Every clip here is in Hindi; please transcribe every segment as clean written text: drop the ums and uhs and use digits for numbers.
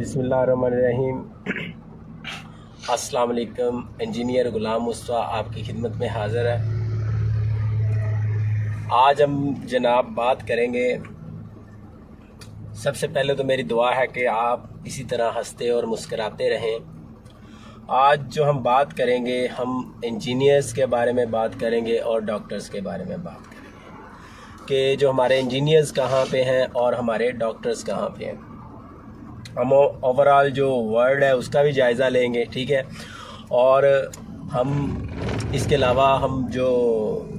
बिस्मिल्लाहिर्रहमानिर्रहीम। अस्सलाम वालेकुम। इंजीनियर ग़ुलाम मुस्तफ़ा आपकी खिदमत में हाज़िर है। आज हम जनाब बात करेंगे। सबसे पहले तो मेरी दुआ है कि आप इसी तरह हंसते और मुस्कराते रहें। आज जो हम बात करेंगे, हम इंजीनियर्स के बारे में बात करेंगे और डॉक्टर्स के बारे में बात करेंगे कि जो हमारे इंजीनियर्स कहाँ पे हैं और हमारे डॉक्टर्स कहाँ पे हैं। हम ओवरऑल जो वर्ल्ड है उसका भी जायज़ा लेंगे, ठीक है। और हम इसके अलावा हम जो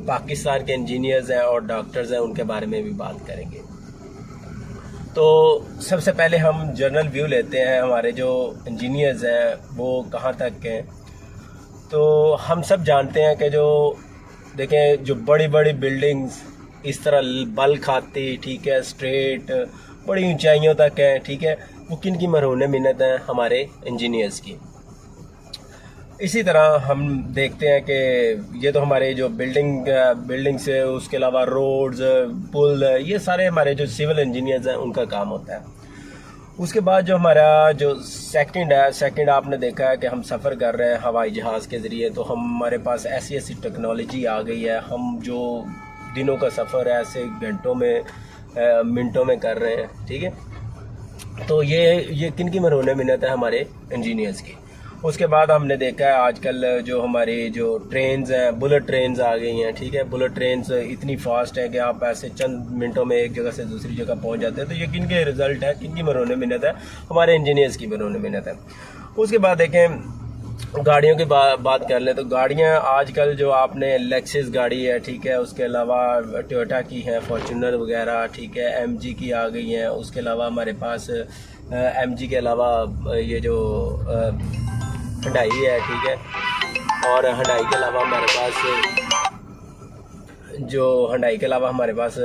पाकिस्तान के इंजीनियर्स हैं और डॉक्टर्स हैं उनके बारे में भी बात करेंगे। तो सबसे पहले हम जनरल व्यू लेते हैं, हमारे जो इंजीनियर्स हैं वो कहाँ तक हैं। तो हम सब जानते हैं कि जो देखें, जो बड़ी बड़ी बिल्डिंग्स इस तरह बल खाती, ठीक है, स्ट्रेट बड़ी ऊंचाइयों तक हैं, ठीक है, वो किन की मरहून मिन्नत है? हमारे इंजीनियर्स की। इसी तरह हम देखते हैं कि ये तो हमारे जो बिल्डिंग्स है, उसके अलावा रोड्स, पुल, ये सारे हमारे जो सिविल इंजीनियर्स हैं उनका काम होता है। उसके बाद जो हमारा जो सेकंड आपने देखा है कि हम सफ़र कर रहे हैं हवाई जहाज़ के ज़रिए। तो हमारे पास ऐसी ऐसी टेक्नोलॉजी आ गई है, हम जो दिनों का सफ़र है ऐसे घंटों में मिनटों में कर रहे हैं, ठीक है। तो ये किन की मरहून मिन्नत है? हमारे इंजीनियर्स की। उसके बाद हमने देखा है आजकल जो हमारी जो ट्रेन्स हैं, बुलेट ट्रेन्स आ गई हैं, ठीक है। बुलेट ट्रेन्स इतनी फास्ट है कि आप ऐसे चंद मिनटों में एक जगह से दूसरी जगह पहुंच जाते हैं। तो ये किन के रिजल्ट है, किन की मरहून मिन्नत है? हमारे इंजीनियर्स की मरहून मिन्नत है। उसके बाद देखें, गाड़ियों की बात कर लें तो गाड़ियां आजकल जो आपने लेक्सिस गाड़ी है, ठीक है, उसके अलावा टोयोटा की है, फॉर्च्यूनर वगैरह, ठीक है, एमजी की आ गई हैं। उसके अलावा हमारे पास एमजी के अलावा ये जो हुंडई है, ठीक है, और हुंडई के अलावा हमारे पास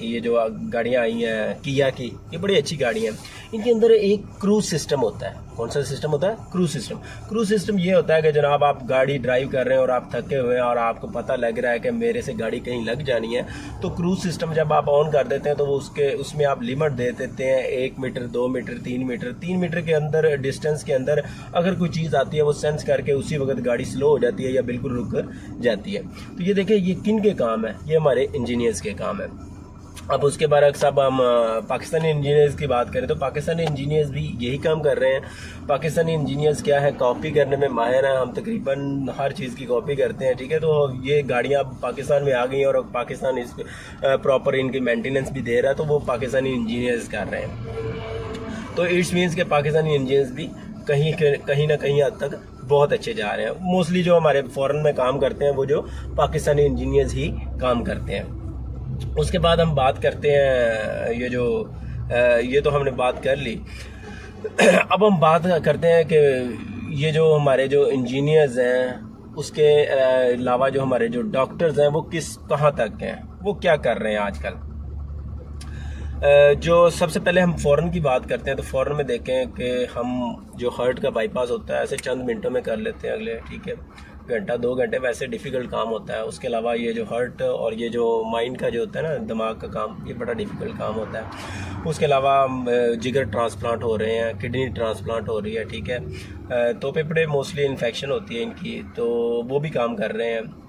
ये जो गाड़ियाँ आई हैं किया की, ये बड़ी अच्छी गाड़ियाँ हैं। इनके अंदर एक क्रूज सिस्टम होता है। कौन सा सिस्टम होता है? क्रूज सिस्टम ये होता है कि जनाब आप गाड़ी ड्राइव कर रहे हैं और आप थके हुए हैं और आपको पता लग रहा है कि मेरे से गाड़ी कहीं लग जानी है। तो क्रूज सिस्टम जब आप ऑन कर देते हैं तो वो उसमें आप लिमिट दे देते हैं 1 मीटर, 2 मीटर, 3 मीटर के अंदर डिस्टेंस के अंदर अगर कोई चीज़ आती है वो सेंस करके उसी वक्त गाड़ी स्लो हो जाती है या बिल्कुल रुक जाती है। तो ये देखिए, ये किन के काम है? ये हमारे इंजीनियर्स के काम है। अब उसके बाद सब हम पाकिस्तानी इंजीनियर्स की बात करें तो पाकिस्तानी इंजीनियर्स भी यही काम कर रहे हैं। पाकिस्तानी इंजीनियर्स क्या है, कॉपी करने में माहिर हैं। हम तकरीबन हर चीज़ की कॉपी करते हैं, ठीक है। तो ये गाड़ियाँ पाकिस्तान में आ गई हैं और पाकिस्तान इस प्रॉपर इनकी मेंटेनेंस भी दे रहा है, तो वो पाकिस्तानी इंजीनियर्स कर रहे हैं। तो इट्स मीन्स के पाकिस्तानी इंजीनियर्स भी कहीं ना कहीं हद तक बहुत अच्छे जा रहे हैं। मोस्टली जो हमारे फॉरेन में काम करते हैं वो जो पाकिस्तानी इंजीनियर्स ही काम करते हैं। उसके बाद हम बात करते हैं ये तो हमने बात कर ली। अब हम बात करते हैं कि ये जो हमारे जो इंजीनियर्स हैं उसके अलावा जो हमारे जो डॉक्टर्स हैं वो कहाँ तक हैं, वो क्या कर रहे हैं आजकल। जो सबसे पहले हम फ़ौरन की बात करते हैं तो फ़ौरन में देखें कि हम जो हार्ट का बाईपास होता है ऐसे चंद मिनटों में कर लेते हैं अगले, ठीक है। घंटा 2 घंटे वैसे डिफ़िकल्ट काम होता है। उसके अलावा ये जो हार्ट और ये जो माइंड का जो होता है ना, दिमाग का काम, ये बड़ा डिफ़िकल्ट काम होता है। उसके अलावा जिगर ट्रांसप्लांट हो रहे हैं, किडनी ट्रांसप्लांट हो रही है, ठीक है। तो फेफड़े मोस्टली इन्फेक्शन होती है इनकी, तो वो भी काम कर रहे हैं।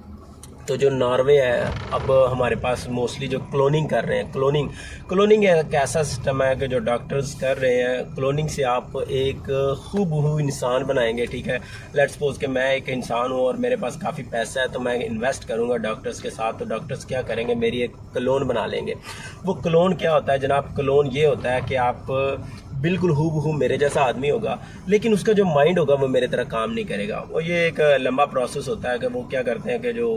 तो जो नॉर्वे है, अब हमारे पास मोस्टली जो क्लोनिंग कर रहे हैं, क्लोनिंग एक ऐसा सिस्टम है कि जो डॉक्टर्स कर रहे हैं। क्लोनिंग से आप एक हूबहू इंसान बनाएंगे, ठीक है। लेट्स सपोज कि मैं एक इंसान हूँ और मेरे पास काफ़ी पैसा है, तो मैं इन्वेस्ट करूँगा डॉक्टर्स के साथ। तो डॉक्टर्स क्या करेंगे, मेरी एक क्लोन बना लेंगे। वो क्लोन क्या होता है जनाब? क्लोन ये होता है कि आप बिल्कुल हूबहू मेरे जैसा आदमी होगा, लेकिन उसका जो माइंड होगा वो मेरे तरह काम नहीं करेगा। और ये एक लंबा प्रोसेस होता है कि वो क्या करते हैं कि जो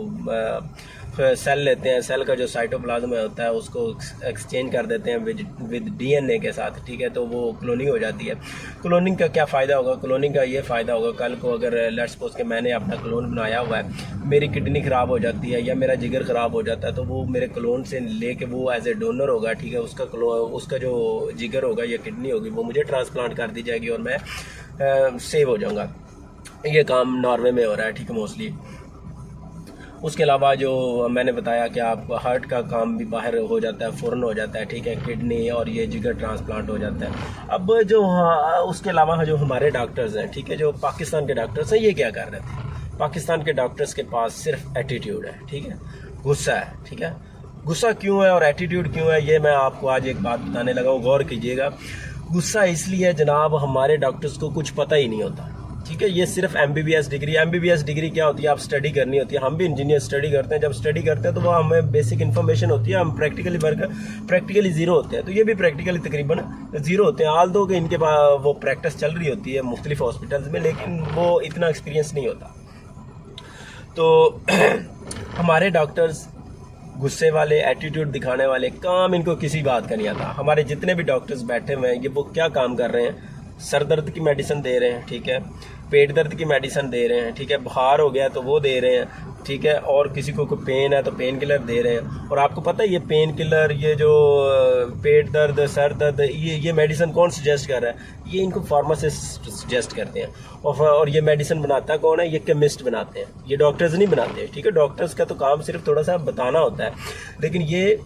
सेल लेते हैं, सेल का जो साइटोप्लाज्म होता है उसको एक्सचेंज कर देते हैं विद डीएनए के साथ, ठीक है। तो वो क्लोनिंग हो जाती है। क्लोनिंग का क्या फ़ायदा होगा? क्लोनिंग का ये फ़ायदा होगा, कल को अगर लेट्स सपोज कि मैंने अपना क्लोन बनाया हुआ है, मेरी किडनी ख़राब हो जाती है या मेरा जिगर ख़राब हो जाता है, तो वो मेरे क्लोन से लेके वो एज ए डोनर होगा, ठीक है। उसका जो जिगर होगा या किडनी होगी वो मुझे ट्रांसप्लांट कर दी जाएगी और मैं सेव हो जाऊँगा। ये काम नॉर्वे में हो रहा है, ठीक है, मोस्टली। उसके अलावा जो मैंने बताया कि आपका हार्ट का काम भी बाहर हो जाता है, फ़ौरन हो जाता है, ठीक है, किडनी और ये जिगर ट्रांसप्लांट हो जाता है। अब जो उसके अलावा जो हमारे डॉक्टर्स हैं, ठीक है, जो पाकिस्तान के डॉक्टर्स हैं, ये क्या कर रहे थे? पाकिस्तान के डॉक्टर्स के पास सिर्फ एटीट्यूड है, ठीक है, गुस्सा है, ठीक है। गुस्सा क्यों है और एटीट्यूड क्यों है, ये मैं आपको आज एक बात बताने लगा हूँ, गौर कीजिएगा। गुस्सा इसलिए है जनाब, हमारे डॉक्टर्स को कुछ पता ही नहीं होता, ठीक है। ये सिर्फ एमबीबीएस डिग्री क्या होती है, आप स्टडी करनी होती है। हम भी इंजीनियर स्टडी करते हैं, जब स्टडी करते हैं तो वो हमें बेसिक इन्फॉर्मेशन होती है, हम प्रैक्टिकली ज़ीरो होते हैं। तो ये भी प्रैक्टिकली तकरीबन ज़ीरो होते हैं, आल दो कि इनके पास वो प्रैक्टिस चल रही होती है मुख्तलिफ हॉस्पिटल्स में, लेकिन वो इतना एक्सपीरियंस नहीं होता। तो हमारे डॉक्टर्स गुस्से वाले, एटीट्यूड दिखाने वाले, काम इनको किसी बात का नहीं आता। हमारे जितने भी डॉक्टर्स बैठे हुए हैं, ये वो क्या काम कर रहे हैं? सर दर्द की मेडिसिन दे रहे हैं, ठीक है, पेट दर्द की मेडिसिन दे रहे हैं, ठीक है, बुखार हो गया तो वो दे रहे हैं, ठीक है, और किसी को कोई पेन है तो पेन किलर दे रहे हैं। और आपको पता है ये पेन किलर, ये जो पेट दर्द, सर दर्द, ये मेडिसिन कौन सजेस्ट कर रहा है? ये इनको फार्मासिस्ट सजेस्ट करते हैं। और ये मेडिसिन बनाता कौन है? ये केमिस्ट बनाते हैं, ये डॉक्टर्स नहीं बनाते, ठीक है। डॉक्टर्स का तो काम सिर्फ थोड़ा सा बताना होता है, लेकिन ये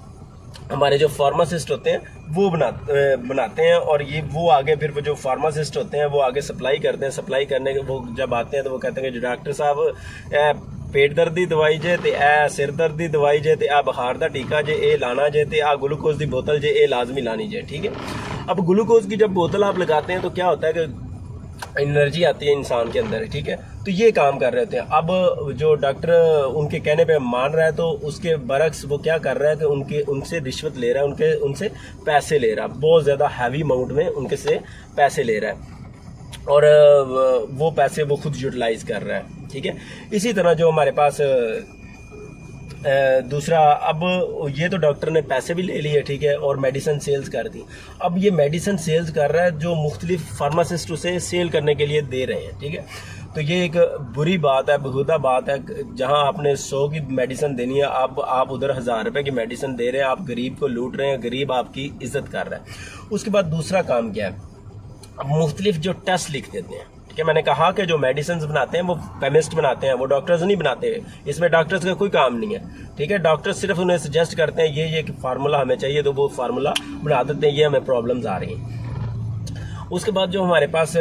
हमारे जो फार्मासिस्ट होते हैं वो बनाते हैं, और ये वो आगे फिर वो जो फार्मासिस्ट होते हैं वो आगे सप्लाई करते हैं। सप्लाई करने के वो जब आते हैं तो वो कहते हैं कि डॉक्टर साहब पेट दर्द की दवाई जे ते ए सिर दर्द की दवाई जे ते आ बुखार का टीका जे ए लाना जे ते आ ग्लूकोज की बोतल जे ए लाजमी लानी जे, ठीक है। अब ग्लूकोज की जब बोतल आप लगाते हैं तो क्या होता है कि एनर्जी आती है इंसान के अंदर, ठीक है। तो ये काम कर रहे होते हैं। अब जो डॉक्टर उनके कहने पे मान रहा है तो उसके बरक्स वो क्या कर रहा है कि उनसे रिश्वत ले रहा है, उनसे पैसे ले रहा है, बहुत ज़्यादा हैवी अमाउंट में उनके से पैसे ले रहा है, और वो पैसे वो खुद यूटिलाइज कर रहा है, ठीक है। इसी तरह जो हमारे पास दूसरा, अब ये तो डॉक्टर ने पैसे भी ले लिए, ठीक है, और मेडिसिन सेल्स कर दी। अब ये मेडिसिन सेल्स कर रहा है जो मुख्तलिफ फार्मासिस्ट उसे सेल करने के लिए दे रहे हैं, ठीक है। तो ये एक बुरी बात है, बेहुदा बात है। जहां आपने 100 की मेडिसिन देनी है, आप उधर 1000 रुपये की मेडिसिन दे रहे हैं, आप गरीब को लूट रहे हैं, गरीब आपकी इज्जत कर रहा है। उसके बाद दूसरा काम क्या है? अब मुख्तलिफ जो टेस्ट लिख देते हैं, ठीक है। मैंने कहा कि जो मेडिसिन बनाते हैं वो केमिस्ट बनाते हैं, वो डॉक्टर्स नहीं बनाते। इसमें डॉक्टर्स का कोई काम नहीं है, ठीक है। डॉक्टर्स सिर्फ उन्हें सजेस्ट करते हैं ये फार्मूला हमें चाहिए, तो वो फार्मूला बना देते हैं, ये हमें प्रॉब्लम्स आ रही हैं। उसके बाद जो हमारे पास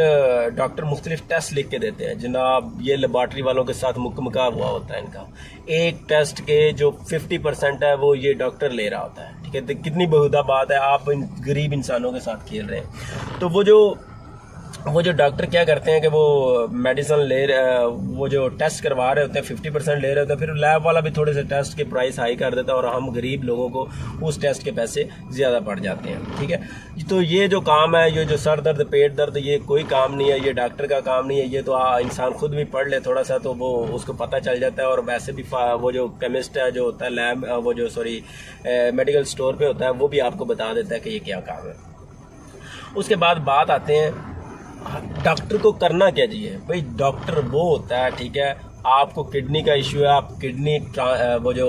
डॉक्टर मुख्तलिफ टेस्ट लिख के देते हैं, जनाब ये लेबॉर्ट्री वालों के साथ मुकमका हुआ होता है इनका। एक टेस्ट के जो 50% है वो ये डॉक्टर ले रहा होता है, ठीक है। तो कितनी बेहुदा बात है, आप इन गरीब इंसानों के साथ खेल रहे हैं। तो वो जो डॉक्टर क्या करते हैं कि वो मेडिसिन वो जो टेस्ट करवा रहे होते हैं 50% ले रहे होते हैं, फिर लैब वाला भी थोड़े से टेस्ट के प्राइस हाई कर देता है, और हम गरीब लोगों को उस टेस्ट के पैसे ज़्यादा पड़ जाते हैं, ठीक है। तो ये जो काम है, ये जो सर दर्द, पेट दर्द, ये कोई काम नहीं है, ये डॉक्टर का काम नहीं है। ये तो इंसान खुद भी पढ़ ले थोड़ा सा तो वो उसको पता चल जाता है। और वैसे भी वो जो केमिस्ट है जो होता है लैब, वो जो मेडिकल स्टोर पे होता है, वो भी आपको बता देता है कि ये क्या काम है। उसके बाद बात आते हैं डॉक्टर को करना क्या चाहिए। भाई डॉक्टर वो होता है, ठीक है, आपको किडनी का इशू है, आप किडनी वो जो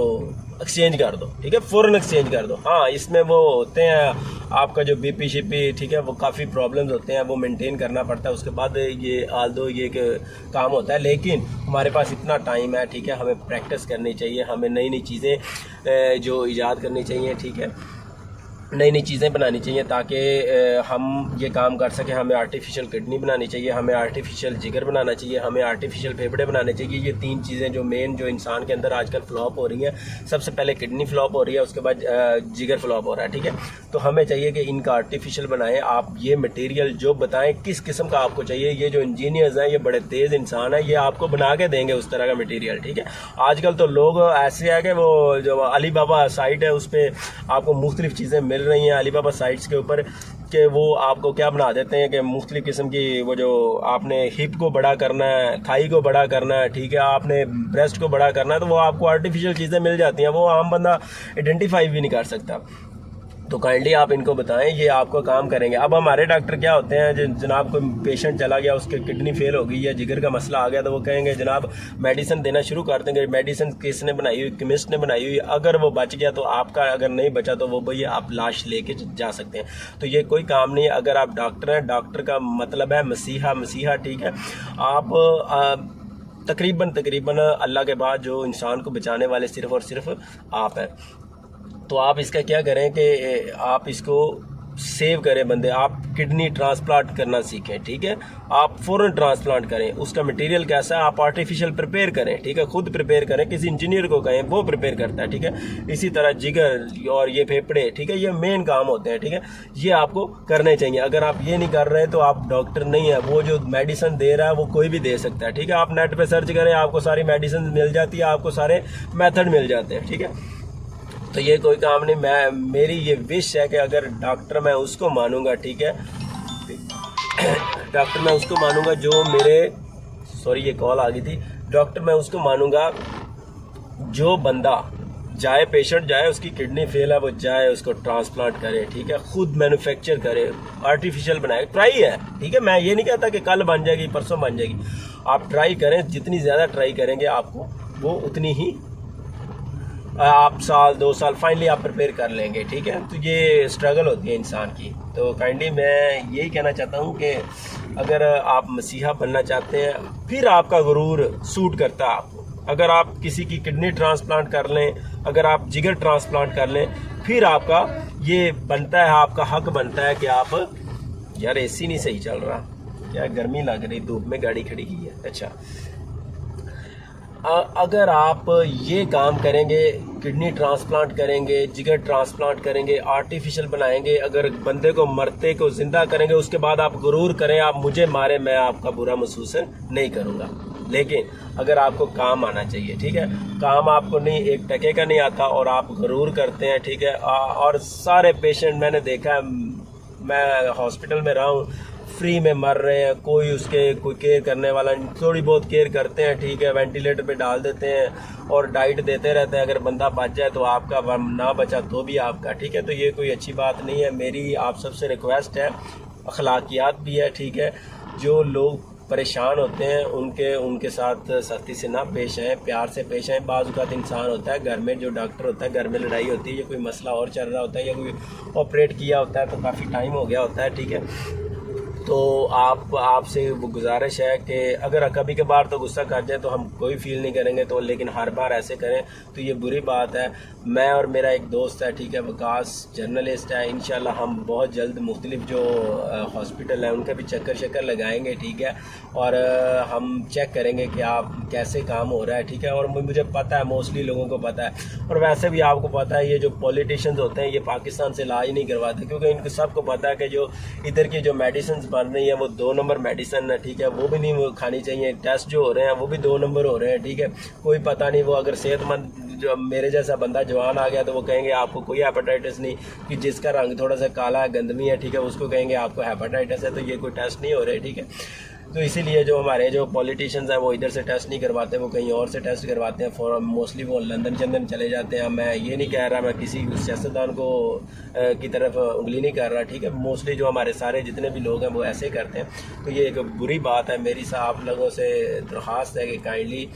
एक्सचेंज कर दो, ठीक है, फ़ौरन एक्सचेंज कर दो। हाँ, इसमें वो होते हैं आपका जो बीपी शिपी, ठीक है, वो काफ़ी प्रॉब्लम्स होते हैं, वो मेंटेन करना पड़ता है। उसके बाद ये आल्दो ये काम होता है, लेकिन हमारे पास इतना टाइम है, ठीक है, हमें प्रैक्टिस करनी चाहिए, हमें नई नई चीज़ें जो ईजाद करनी चाहिए, ठीक है, नई नई चीज़ें बनानी चाहिए ताकि हम ये काम कर सकें। हमें आर्टिफिशियल किडनी बनानी चाहिए, हमें आर्टिफिशियल जिगर बनाना चाहिए, हमें आर्टिफिशियल फेफड़े बनाने चाहिए। ये 3 चीज़ें जो मेन जो इंसान के अंदर आजकल फ्लॉप हो रही हैं। सबसे पहले किडनी फ्लॉप हो रही है, उसके बाद जिगर फ्लॉप हो रहा है, ठीक है। तो हमें चाहिए कि इनका आर्टिफिशियल बनाएं। आप ये मटेरियल जो बताएं किस किस्म का आपको चाहिए। ये जो इंजीनियर्स हैं ये बड़े तेज़ इंसान हैं, ये आपको बना के देंगे उस तरह का मटेरियल, ठीक है। आजकल तो लोग ऐसे है कि वो जो अली बाबा साइट है उस पर आपको मुख्तलिफ चीज़ें मिल रही हैं अली बाबा साइट्स के ऊपर, कि वो आपको क्या बना देते हैं कि मुख्तलिफ किस्म की वो जो आपने हिप को बड़ा करना है, थाई को बड़ा करना है, ठीक है, आपने ब्रेस्ट को बड़ा करना है, तो वो आपको आर्टिफिशियल चीज़ें मिल जाती हैं, वो आम बंदा आइडेंटिफाई भी नहीं कर सकता। तो काइंडली आप इनको बताएं, ये आपको काम करेंगे। अब हमारे डॉक्टर क्या होते हैं, जनाब कोई पेशेंट चला गया, उसके किडनी फेल हो गई या जिगर का मसला आ गया, तो वो कहेंगे जनाब मेडिसिन देना शुरू कर देंगे। मेडिसिन किसने बनाई हुई? केमिस्ट ने बनाई हुई। अगर वो बच गया तो आपका, अगर नहीं बचा तो वो भैया आप लाश लेके जा सकते हैं। तो ये कोई काम नहीं है। अगर आप डॉक्टर हैं, डॉक्टर का मतलब है मसीहा, ठीक है। आप तकरीबन अल्लाह के बाद जो इंसान को बचाने वाले सिर्फ़ और सिर्फ आप हैं। तो आप इसका क्या करें कि आप इसको सेव करें बंदे, आप किडनी ट्रांसप्लांट करना सीखें, ठीक है। आप फ़ौरन ट्रांसप्लांट करें। उसका मटेरियल कैसा है, आप आर्टिफिशियल प्रिपेयर करें, ठीक है। खुद प्रिपेयर करें, किसी इंजीनियर को कहें, वो प्रिपेयर करता है, ठीक है। इसी तरह जिगर और ये फेफड़े, ठीक है, ये मेन काम होते हैं, ठीक है। ये आपको करने चाहिए। अगर आप ये नहीं कर रहे हैं तो आप डॉक्टर नहीं है। वो जो मेडिसिन दे रहा है वो कोई भी दे सकता है, ठीक है। आप नेट पर सर्च करें, आपको सारी मेडिसिन मिल जाती है, आपको सारे मेथड मिल जाते हैं, ठीक है। तो ये कोई काम नहीं। मेरी ये विश है कि अगर डॉक्टर मैं उसको मानूंगा, ठीक है, डॉक्टर मैं उसको मानूंगा जो मेरे ये कॉल आ गई थी। डॉक्टर मैं उसको मानूंगा जो बंदा जाए, पेशेंट जाए, उसकी किडनी फेल है, वो जाए उसको ट्रांसप्लांट करे, ठीक है। खुद मैन्युफैक्चर करे, आर्टिफिशियल बनाए, ट्राई है, ठीक है। मैं ये नहीं कहता कि कल बन जाएगी, परसों बन जाएगी। आप ट्राई करें, जितनी ज़्यादा ट्राई करेंगे आपको वो उतनी ही आप साल 2 साल फाइनली आप प्रिपेयर कर लेंगे, ठीक है। तो ये स्ट्रगल होती है इंसान की। तो काइंडली मैं यही कहना चाहता हूँ कि अगर आप मसीहा बनना चाहते हैं, फिर आपका गुरूर सूट करता है आपको। अगर आप किसी की किडनी ट्रांसप्लांट कर लें, अगर आप जिगर ट्रांसप्लांट कर लें, फिर आपका ये बनता है, आपका हक बनता है कि आप, यार एसी नहीं सही चल रहा, क्या गर्मी लग रही, धूप में गाड़ी खड़ी की है। अच्छा, अगर आप ये काम करेंगे, किडनी ट्रांसप्लांट करेंगे, जिगर ट्रांसप्लांट करेंगे, आर्टिफिशियल बनाएंगे, अगर बंदे को मरते को जिंदा करेंगे, उसके बाद आप गुरूर करें, आप मुझे मारे, मैं आपका बुरा महसूस नहीं करूँगा। लेकिन अगर आपको काम आना चाहिए, ठीक है। काम आपको नहीं, एक टके का नहीं आता और आप गुरूर करते हैं, ठीक है। और सारे पेशेंट मैंने देखा है, मैं हॉस्पिटल में रहा हूँ, फ्री में मर रहे हैं, कोई केयर करने वाला, थोड़ी बहुत केयर करते हैं, ठीक है, वेंटिलेटर पे डाल देते हैं और डाइट देते रहते हैं। अगर बंदा बच जाए तो आपका, ना बचा तो भी आपका, ठीक है। तो ये कोई अच्छी बात नहीं है। मेरी आप सबसे रिक्वेस्ट है, अखलाकियात भी है, ठीक है। जो लोग परेशान होते हैं उनके साथ सख्ती से ना पेश आएँ, प्यार से पेश आएँ। बाज़ औक़ात इंसान होता है घर में, जो डॉक्टर होता है, घर में लड़ाई होती है या कोई मसला और चल रहा होता है या कोई ऑपरेट किया होता है तो काफ़ी टाइम हो गया होता है, ठीक है। तो आपसे वो गुजारिश है कि अगर कभी कभार तो गुस्सा कर जाए तो हम कोई फील नहीं करेंगे, तो लेकिन हर बार ऐसे करें तो ये बुरी बात है। मैं और मेरा एक दोस्त है, ठीक है, वकास जर्नलिस्ट है, इंशाल्लाह हम बहुत जल्द मुख्तलिफ जो हॉस्पिटल हैं उनका भी चक्कर लगाएंगे, ठीक है। और हम चेक करेंगे कि आप कैसे काम हो रहा है, ठीक है। और मुझे पता है, मोस्टली लोगों को पता है, और वैसे भी आपको पता है, ये जो पॉलिटिशियंस होते हैं ये पाकिस्तान से इलाज नहीं करवाते, क्योंकि इनको सबको पता है कि जो इधर की जो मेडिसिन बन रही है वो 2 नंबर मेडिसिन है, ठीक है। वो भी नहीं खानी चाहिए। टेस्ट जो हो रहे हैं वो भी 2 नंबर हो रहे हैं, ठीक है। कोई पता नहीं, वो अगर सेहतमंद जो मेरे जैसा बंदा जवान आ गया तो वो कहेंगे आपको कोई हेपेटाइटिस नहीं, कि जिसका रंग थोड़ा सा काला है, गंदमी है, ठीक है, उसको कहेंगे आपको हेपेटाइटिस है। तो ये कोई टेस्ट नहीं हो रहे, ठीक है। तो इसीलिए जो हमारे जो पॉलिटिशियंस हैं वो इधर से टेस्ट नहीं करवाते, वो कहीं और से टेस्ट करवाते हैं। फॉर मोस्टली वो लंदन चले जाते हैं। मैं ये नहीं कह रहा, मैं किसी सियासतदान को की तरफ उंगली नहीं कर रहा, ठीक है। मोस्टली जो हमारे सारे जितने भी लोग हैं वो ऐसे करते हैं। तो ये एक बुरी बात है। मेरी आप लोगों से दरख्वास्त है कि काइंडली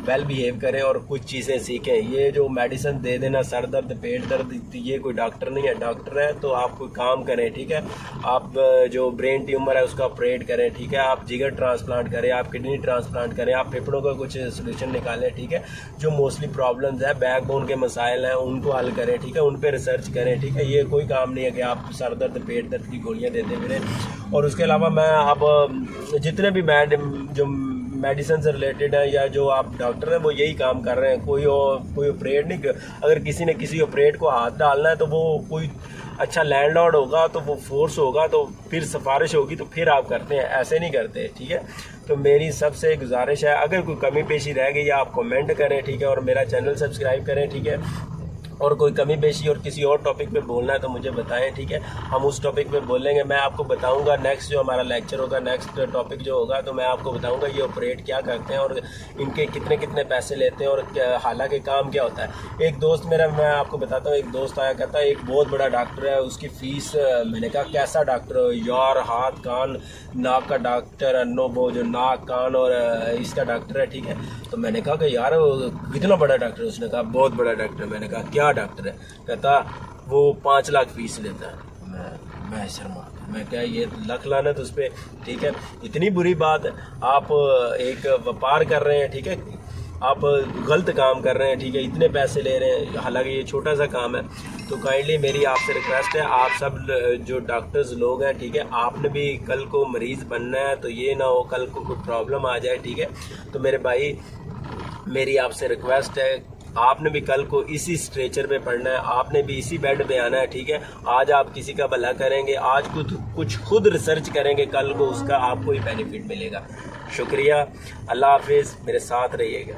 वेल बिहेव करें और कुछ चीज़ें सीखें। ये जो मेडिसिन दे देना, सर दर्द, पेट दर्द, ये कोई डॉक्टर नहीं है। डॉक्टर है तो आप कोई काम करें, ठीक है। आप जो ब्रेन ट्यूमर है उसका ऑपरेट करें, ठीक है। आप जिगर ट्रांसप्लांट करें, आप किडनी ट्रांसप्लांट करें, आप फेफड़ों का कुछ सोल्यूशन निकालें, ठीक है। जो मोस्टली प्रॉब्लम्स है, बैकबोन के मसाइल हैं, उनको हल करें, ठीक है। उन पर रिसर्च करें, ठीक है। ये कोई काम नहीं है कि आप सर दर्द, पेट दर्द की गोलियाँ देते फिरें। और उसके अलावा मैं अब जितने भी जो मेडिसिन से रिलेटेड है या जो आप डॉक्टर हैं वो यही काम कर रहे हैं। कोई ऑपरेट नहीं, अगर किसी ने किसी ऑपरेट को हाथ डालना है तो वो कोई अच्छा लैंडलॉर्ड होगा तो वो फोर्स होगा तो फिर सिफारिश होगी तो फिर आप करते हैं, ऐसे नहीं करते, ठीक है। तो मेरी सबसे गुजारिश है, अगर कोई कमी पेशी रह गई आप कमेंट करें, ठीक है। और मेरा चैनल सब्सक्राइब करें, ठीक है। और कोई कमी पेशी और किसी और टॉपिक पे बोलना है तो मुझे बताएं, ठीक है। हम उस टॉपिक पे बोलेंगे। मैं आपको बताऊंगा नेक्स्ट जो हमारा लेक्चर होगा, नेक्स्ट टॉपिक जो होगा, तो मैं आपको बताऊंगा ये ऑपरेट क्या करते हैं और इनके कितने कितने पैसे लेते हैं और हालांकि काम क्या होता है। एक दोस्त मेरा, मैं आपको बताता हूँ, एक दोस्त आया कहता है एक बहुत बड़ा डॉक्टर है, उसकी फ़ीस, मैंने कहा कैसा डॉक्टर हो यार, हाथ कान नाक का डॉक्टर, वो जो नाक कान और इसका डॉक्टर है, ठीक है। तो मैंने कहा कि यार कितना बड़ा डॉक्टर है? उसने कहा बहुत बड़ा डॉक्टर है। मैंने कहा क्या डॉक्टर है? कहता वो 5 लाख फीस लेता है। मैं शर्मा, मैं क्या ये लख लानत उस पर, ठीक है। इतनी बुरी बात है, आप एक व्यापार कर रहे हैं, ठीक है, आप गलत काम कर रहे हैं, ठीक है, इतने पैसे ले रहे हैं, हालांकि ये छोटा सा काम है। तो काइंडली मेरी आपसे रिक्वेस्ट है, आप सब जो डॉक्टर्स लोग हैं, ठीक है, आपने भी कल को मरीज़ बनना है, तो ये ना हो कल को कोई प्रॉब्लम आ जाए, ठीक है। तो मेरे भाई मेरी आपसे रिक्वेस्ट है, आपने भी कल को इसी स्ट्रेचर पे पड़ना है, आपने भी इसी बेड पे आना है, ठीक है। आज आप किसी का भला करेंगे, आज कुछ खुद रिसर्च करेंगे, कल को उसका आपको ही बेनिफिट मिलेगा। शुक्रिया, अल्लाह हाफिज़, मेरे साथ रहिएगा।